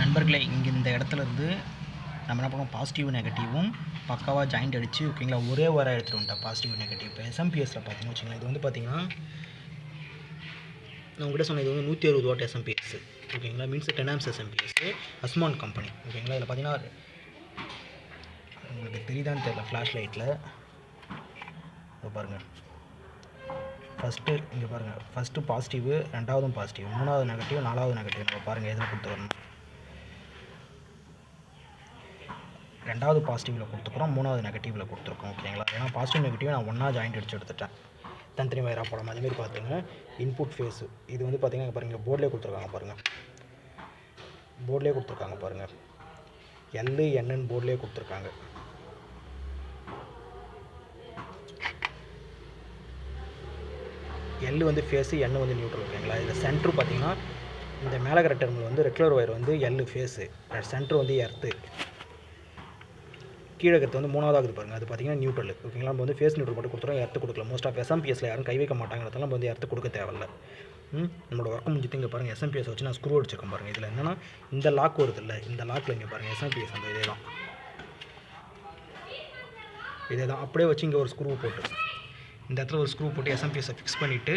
நண்பர்களே, இங்கே இந்த இடத்துல இருந்து நம்ம என்ன பண்ணுவோம், பாசிட்டிவ் நெகட்டிவும் பக்காவாக ஜாயிண்ட் அடித்து ஓகேங்களா, ஒரே வாரம் எடுத்துகிட்டு வந்துட்டேன் பாசிட்டிவ் நெகட்டிவ். இப்போ எஸ்எம்பிஎஸில் பார்த்தீங்கன்னு வச்சுங்களேன், இது வந்து பார்த்தீங்கன்னா நான் உங்கள்கிட்ட சொன்ன இது வந்து 160 வாட் எஸ்எம்பிஎஸ் ஓகேங்களா, மீன்ஸ் 10 ஆம்ஸ் எஸ்எம்பிஎஸ் அஸ்மான் கம்பெனி ஓகேங்களா. இதில் பார்த்தீங்கன்னா உங்களுக்கு தெரியுதான்னு தெரியல, ஃப்ளாஷ் லைட்டில் இதை பாருங்கள். ஃபஸ்ட்டு இங்கே பாருங்கள், ஃபஸ்ட்டு பாசிட்டிவ், ரெண்டாவதும் பாசிட்டிவ், மூணாவது நெகட்டிவ், நாலாவது நெகட்டிவ். நம்ம பாருங்கள் எதில் கொடுத்துக்கிறோம். ரெண்டாவது பாசிட்டிவில் கொடுத்துக்கிறோம், மூணாவது நெகட்டிவில் கொடுத்துருக்கோம் ஓகேங்களா. ஏன்னா பாசிட்டிவ் நெகட்டிவ் நான் ஒன்றா ஜாயிண்ட் அடித்து எடுத்துட்டேன், தனித்தனி வயராக போடாமல். அதேமாதிரி பார்த்துங்க இன்புட் ஃபேஸு இது வந்து பார்த்திங்கன்னா பாருங்கள், போர்டிலே கொடுத்துருக்காங்க பாருங்கள், போர்டிலே கொடுத்துருக்காங்க பாருங்கள், எல்லு என்னன்னு போர்டிலே கொடுத்துருக்காங்க. எல்லு வந்து ஃபேஸு, எண்ணு வந்து நியூட்ரல் ஓகேங்களா. இதில் சென்ட்ரு பார்த்திங்கன்னா இந்த மேலகர டெர்மினல் வந்து ரெகுலர் ஒயர் வந்து எல்லு ஃபேஸு, சென்ட்ரு வந்து எர்த்து, கீழே இருக்கிறது வந்து மூணாவதாக பாருங்கள், அது பார்த்திங்கன்னா நியூட்ரல் ஓகேங்களா. நம்ம வந்து ஃபேஸ் நியூட்ரல் மட்டும் கொடுத்துறோம், எர்த்து கொடுக்கல. மோஸ்ட் ஆஃப் எஸ்எம்பிஎஸில் யாரும் கை வைக்க மாட்டாங்கிறதால நம்ம வந்து எர்த்து கொடுக்க தேவையில்லை. நம்மளோட ஒர்க்கு முடிஞ்சுட்டு இங்கே பாருங்கள், எஸ்எம்பிஎஸ் வச்சு நான் ஸ்க்ரூ அடிச்சிருக்கேன் பாருங்கள். இதில் என்னென்னா இந்த லாக் வருது இல்லை, இந்த லாக்கில் இங்கே பாருங்கள் எஸ்எம்பிஎஸ் அந்த இதே தான் அப்படியே வச்சு இங்கே ஒரு ஸ்க்ரூ போட்டு இந்த இடத்துல ஒரு ஸ்க்ரூ போட்டு எஸ்எம்பிஎஸை ஃபிக்ஸ் பண்ணிவிட்டு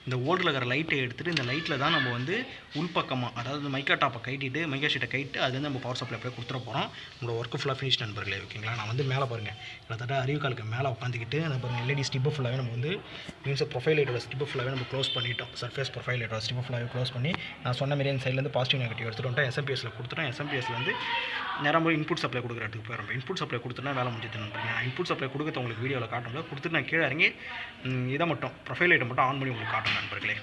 இந்த ஓல்டில் இருக்கிற லைட்டை எடுத்துகிட்டு இந்த லைட்டில் தான் நம்ம வந்து உள்பக்கமாக, அதாவது மைக்கா டாப்பை கைட்டிட்டு மைக்கா ஷீட்டை கைட்டு அது வந்து நம்ம பவர் சப்ளை அப்படியே கொடுத்துட போகிறோம். நம்மளோட ஒர்க்கு ஃபுல்லாக ஃபினிஷ் நண்பர்களே ஓகேங்களா. நான் வந்து மேலே பாருங்கள், கிட்டத்தட்ட அறிவுக்காலுக்கு மேலே உட்காந்துக்கிட்டு அந்த பாருங்கள் எல்இடி ஸ்டிப்பு ஃபுல்லாகவே நம்ம வந்து மீன்ஸ் ப்ரொஃபைல் லைட்டோட ஸ்டிப்பு ஃபுல்லாகவே நம்ம க்ளோஸ் பண்ணிட்டோம். சர்ஃபேஸ் ப்ரொஃபைல் லைட்டோட ஸ்டிப்பு ஃபுல்லாகவே க்ளோஸ் பண்ணி நான் சொன்ன மாதிரி அந்த சைட்லேருந்து பாசிட்டிவ் நெகட்டிவ் எடுத்துகிட்டு வந்துட்டு எஸ்எம்பிஎஸில் கொடுத்துட்டோம். எஸ்எம்பிஎஸில் வந்து நேரம் போய் இன்புட் சப்ளை கொடுக்குறதுக்கு போயிடும். இன்புட் சப்ளை கொடுத்துட்டா வேலை முடிஞ்சது நண்பர்களே. நான் இன்புட் சப்ளை கொடுக்க உங்களுக்கு வீடியோவில் காட்டும்போது கொடுத்துட்டு நான் கீழே இறங்கி இதை மட்டும் ப்ரொஃபைல் லைட்டை மட்டும் ஆன் பண்ணி உங்களுக்கு காட்டணும் நண்பர்களே.